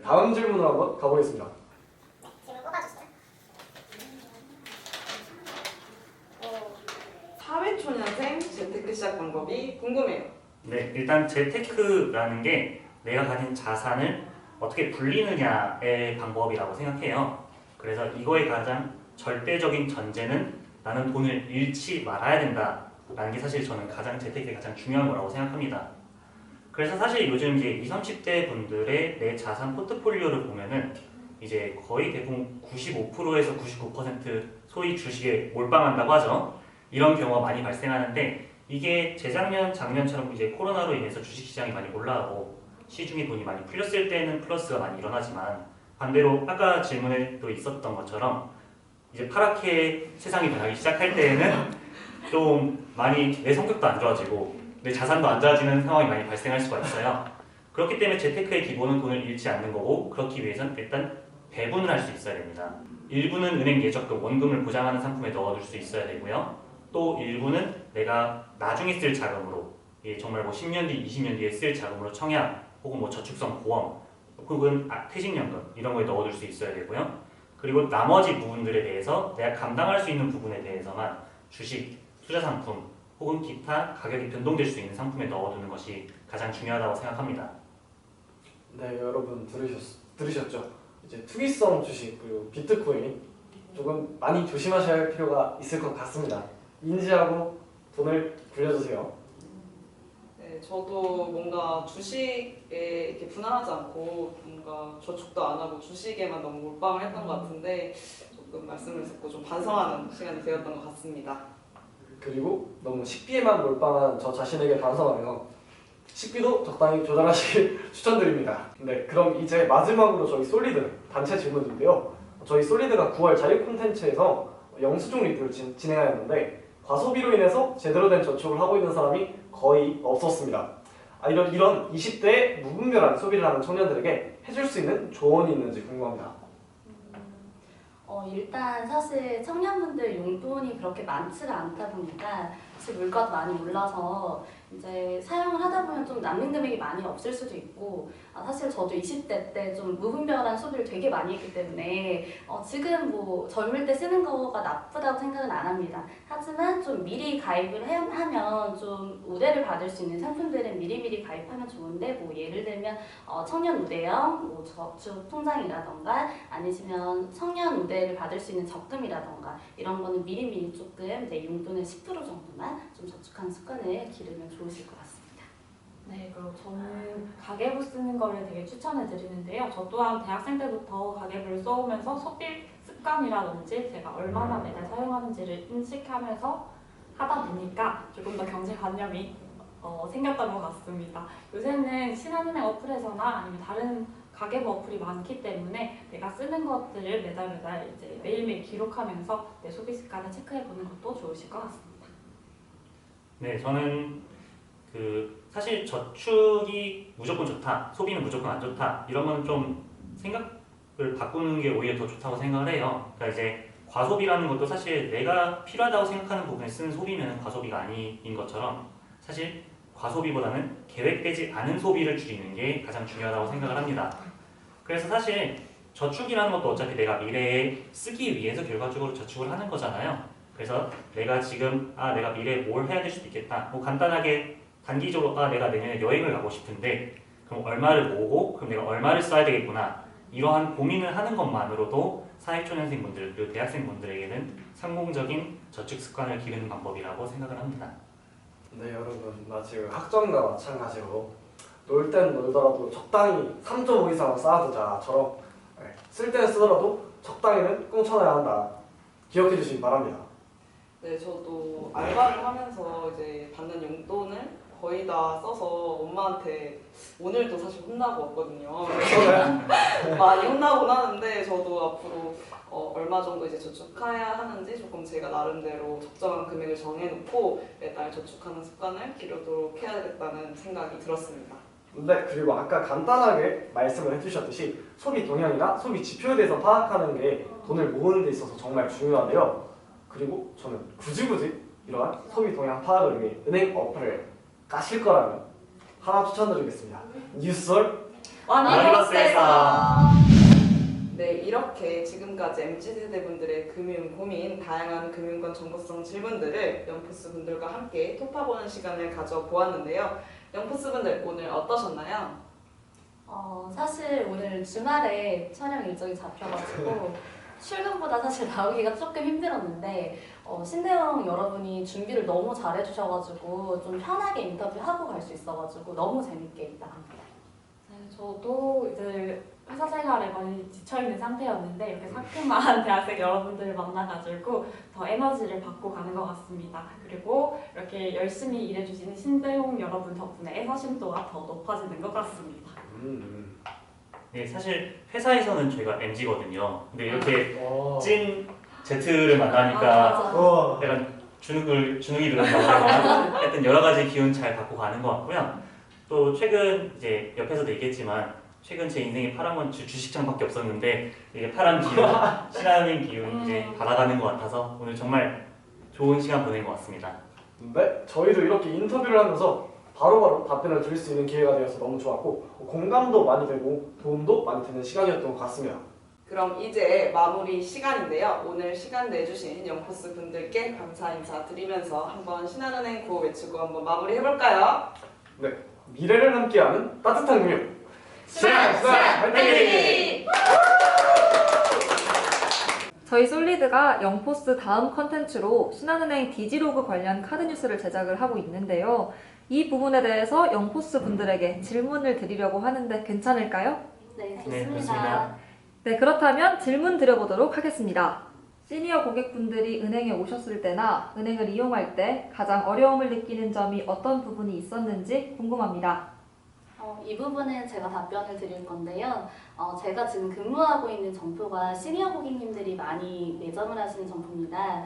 다음 질문으로 한번 가보겠습니다. 질문 뽑아주세요. 사회초년생 재테크 시작 방법이 궁금해요. 네, 일단 재테크라는 게 내가 가진 자산을 어떻게 불리느냐의 방법이라고 생각해요. 그래서 이거의 가장 절대적인 전제는 나는 돈을 잃지 말아야 된다라는 게 사실 저는 가장 재테크의 가장 중요한 거라고 생각합니다. 그래서 사실 요즘 이제 20, 30대 분들의 내 자산 포트폴리오를 보면은 이제 거의 대부분 95%에서 99% 소위 주식에 몰빵한다고 하죠. 이런 경우가 많이 발생하는데 이게 재작년, 작년처럼 이제 코로나로 인해서 주식시장이 많이 올라가고 시중에 돈이 많이 풀렸을 때는 플러스가 많이 일어나지만 반대로 아까 질문에도 있었던 것처럼 이제 파랗게 세상이 변하기 시작할 때에는 좀 많이 내 성격도 안 좋아지고 내 자산도 안 좋아지는 상황이 많이 발생할 수가 있어요. 그렇기 때문에 재테크의 기본은 돈을 잃지 않는 거고 그렇기 위해서는 일단 배분을 할 수 있어야 됩니다. 일부는 은행 예적금, 원금을 보장하는 상품에 넣어둘 수 있어야 되고요. 또 일부는 내가 나중에 쓸 자금으로 정말 뭐 10년 뒤, 20년 뒤에 쓸 자금으로 청약 혹은 뭐 저축성 보험 혹은 퇴직연금 이런 거에 넣어둘 수 있어야 되고요. 그리고 나머지 부분들에 대해서 내가 감당할 수 있는 부분에 대해서만 주식, 투자상품 혹은 기타 가격이 변동될 수 있는 상품에 넣어두는 것이 가장 중요하다고 생각합니다. 네, 여러분 들으셨죠? 이제 투기성 주식 그리고 비트코인 조금 많이 조심하셔야 할 필요가 있을 것 같습니다. 인지하고 돈을 불려주세요. 네, 저도 뭔가 주식에 이렇게 분할하지 않고 뭔가 저축도 안 하고 주식에만 너무 몰빵을 했던 것 같은데 조금 말씀을 듣고 좀 반성하는 시간이 되었던 것 같습니다. 그리고 너무 식비에만 몰빵한 저 자신에게 반성하며 식비도 적당히 조절하시길 추천드립니다. 네, 그럼 이제 마지막으로 저희 솔리드 단체 질문인데요. 저희 솔리드가 9월 자유 콘텐츠에서 영수증 리뷰를 진행하였는데 과소비로 인해서 제대로 된 저축을 하고 있는 사람이 거의 없었습니다. 이런 20대의 무분별한 소비를 하는 청년들에게 해줄 수 있는 조언이 있는지 궁금합니다. 일단 사실 청년분들 용돈이 그렇게 많지가 않다 보니까 사실 물가도 많이 올라서 이제 사용을 하다 보면 좀 남는 금액이 많이 없을 수도 있고 사실 저도 20대 때 좀 무분별한 소비를 되게 많이 했기 때문에 지금 뭐 젊을 때 쓰는 거가 나쁘다고 생각은 안 합니다. 하지만 좀 미리 가입을 하면 좀 우대를 받을 수 있는 상품들은 미리미리 가입하면 좋은데 뭐 예를 들면 청년 우대형 뭐 저축 통장이라던가 아니시면 청년 우대를 받을 수 있는 적금이라던가 이런 거는 미리미리 조금 내 용돈의 10% 정도만 좀 저축하는 습관을 기르면 좋으실 것 같습니다. 네, 그리고 저는 가계부 쓰는 거를 되게 추천해 드리는데요. 저 또한 대학생 때부터 가계부를 써오면서 소비 습관이라든지 제가 얼마나 매달 사용하는지를 인식하면서 하다 보니까 조금 더 경제관념이 생겼던 것 같습니다. 요새는 신한은행 어플에서나 아니면 다른 가계부 어플이 많기 때문에 내가 쓰는 것들을 매달 이제 매일매일 기록하면서 내 소비 습관을 체크해 보는 것도 좋으실 것 같습니다. 네, 저는 사실 저축이 무조건 좋다, 소비는 무조건 안 좋다 이런 건 좀 생각을 바꾸는 게 오히려 더 좋다고 생각을 해요. 그러니까 이제 과소비라는 것도 사실 내가 필요하다고 생각하는 부분에 쓰는 소비면 과소비가 아닌 것처럼 사실 과소비보다는 계획되지 않은 소비를 줄이는 게 가장 중요하다고 생각을 합니다. 그래서 사실 저축이라는 것도 어차피 내가 미래에 쓰기 위해서 결과적으로 저축을 하는 거잖아요. 그래서 내가 지금 내가 미래에 뭘 해야 될 수도 있겠다. 뭐 간단하게 단기적으로 내가 내년에 여행을 가고 싶은데 그럼 얼마를 모으고 그럼 내가 얼마를 써야 되겠구나. 이러한 고민을 하는 것만으로도 사회초년생분들 그리고 대학생분들에게는 성공적인 저축 습관을 기르는 방법이라고 생각을 합니다. 네, 여러분 지금 학점과 마찬가지로 놀 땐 놀더라도 적당히 3.5 이상 쌓아두자처럼 쓸 때는 쓰더라도 적당히는 꽁쳐놔야 한다. 기억해 주시기 바랍니다. 네, 저도 알바를 하면서 이제 받는 용돈을 거의 다 써서 엄마한테 오늘도 사실 혼나고 왔거든요. 많이 혼나곤 하는데 저도 앞으로 얼마 정도 이제 저축해야 하는지 조금 제가 나름대로 적정한 금액을 정해놓고 매달 저축하는 습관을 기르도록 해야겠다는 생각이 들었습니다. 네, 그리고 아까 간단하게 말씀을 해주셨듯이 소비 동향이나 소비 지표에 대해서 파악하는 게 돈을 모으는 데 있어서 정말 중요한데요. 그리고 저는 굳이 이러한 소비 동향 파악을 위해 은행 어플을 까실 거라면 하나 추천드리겠습니다. 뉴솔 와니버스에서. 네, 이렇게 지금까지 MZ세대 분들의 금융 고민, 다양한 금융권 정보성 질문들을 영포스 분들과 함께 톱파보는 시간을 가져보았는데요. 영포스 분들 오늘 어떠셨나요? 사실 오늘 주말에 촬영 일정이 잡혀가지고 출근보다 사실 나오기가 조금 힘들었는데 신대영 여러분이 준비를 너무 잘해주셔가지고 좀 편하게 인터뷰하고 갈 수 있어가지고 너무 재밌게 입당합니다. 네, 저도 이제 회사 생활에 많이 지쳐있는 상태였는데 이렇게 상큼한 대학생 여러분들을 만나가지고 더 에너지를 받고 가는 것 같습니다. 그리고 이렇게 열심히 일해주시는 신대용 여러분 덕분에 애사심도가 더 높아지는 것 같습니다. 네, 사실 회사에서는 저희가 MZ거든요. 근데 이렇게 어. 찐 Z를 만나니까 맞아. 약간 주눅이 들었다고 하나 하여튼 여러 가지 기운 잘 받고 가는 것 같고요. 또 최근 이제 옆에서도 얘기했지만 최근 제 인생에 파란 건 주식장밖에 없었는데 이게 파란 기운, 신하는 기운 이제 받아가는 것 같아서 오늘 정말 좋은 시간 보낸 것 같습니다. 네, 저희도 이렇게 인터뷰를 하면서 바로바로 답변을 드릴 수 있는 기회가 되어서 너무 좋았고 공감도 많이 되고 도움도 많이 되는 시간이었던 것 같습니다. 그럼 이제 마무리 시간인데요. 오늘 시간 내주신 영포스 분들께 감사 인사 드리면서 한번 신한은행 구호 외치고 한번 마무리 해볼까요? 네, 미래를 함께하는 따뜻한 금융 신한 화이팅! 저희 솔리드가 영포스 다음 컨텐츠로 신한은행 디지로그 관련 카드 뉴스를 제작을 하고 있는데요. 이 부분에 대해서 영포스 분들에게 질문을 드리려고 하는데 괜찮을까요? 네, 네, 좋습니다. 좋습니다. 네, 그렇다면 질문 드려보도록 하겠습니다. 시니어 고객분들이 은행에 오셨을 때나 은행을 이용할 때 가장 어려움을 느끼는 점이 어떤 부분이 있었는지 궁금합니다. 이 부분은 제가 답변을 드릴 건데요. 제가 지금 근무하고 있는 점포가 시니어 고객님들이 많이 내점을 하시는 점포입니다.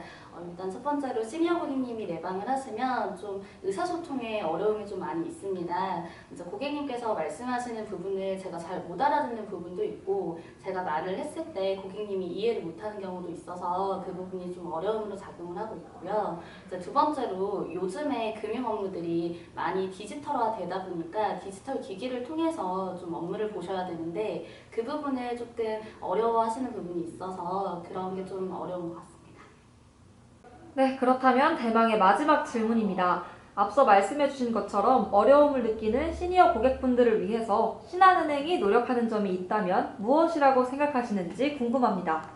일단 첫 번째로 시니어 고객님이 내방을 하시면 좀 의사소통에 어려움이 좀 많이 있습니다. 이제 고객님께서 말씀하시는 부분을 제가 잘 못 알아듣는 부분도 있고 제가 말을 했을 때 고객님이 이해를 못하는 경우도 있어서 그 부분이 좀 어려움으로 작용을 하고 있고요. 이제 두 번째로 요즘에 금융 업무들이 많이 디지털화 되다 보니까 디지털 기기를 통해서 좀 업무를 보셔야 되는데 그 부분을 조금 어려워하시는 부분이 있어서 그런 게 좀 어려운 것 같습니다. 네, 그렇다면 대망의 마지막 질문입니다. 앞서 말씀해주신 것처럼 어려움을 느끼는 시니어 고객분들을 위해서 신한은행이 노력하는 점이 있다면 무엇이라고 생각하시는지 궁금합니다.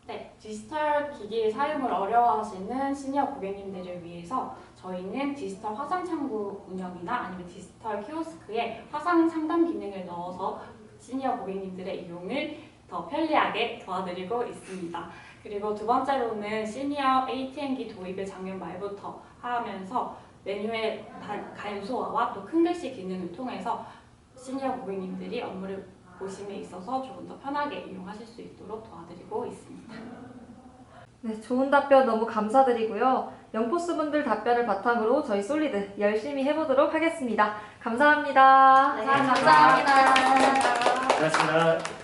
네, 디지털 기기 사용을 어려워하시는 시니어 고객님들을 위해서 저희는 디지털 화상 창구 운영이나 아니면 디지털 키오스크에 화상 상담 기능을 넣어서 시니어 고객님들의 이용을 더 편리하게 도와드리고 있습니다. 그리고 두 번째로는 시니어 ATM기 도입을 작년 말부터 하면서 메뉴의 간소화와 또 큰 글씨 기능을 통해서 시니어 고객님들이 업무를 보심에 있어서 조금 더 편하게 이용하실 수 있도록 도와드리고 있습니다. 네, 좋은 답변 너무 감사드리고요. 영포스 분들 답변을 바탕으로 저희 솔리드 열심히 해보도록 하겠습니다. 감사합니다. 네, 감사합니다. 고맙습니다.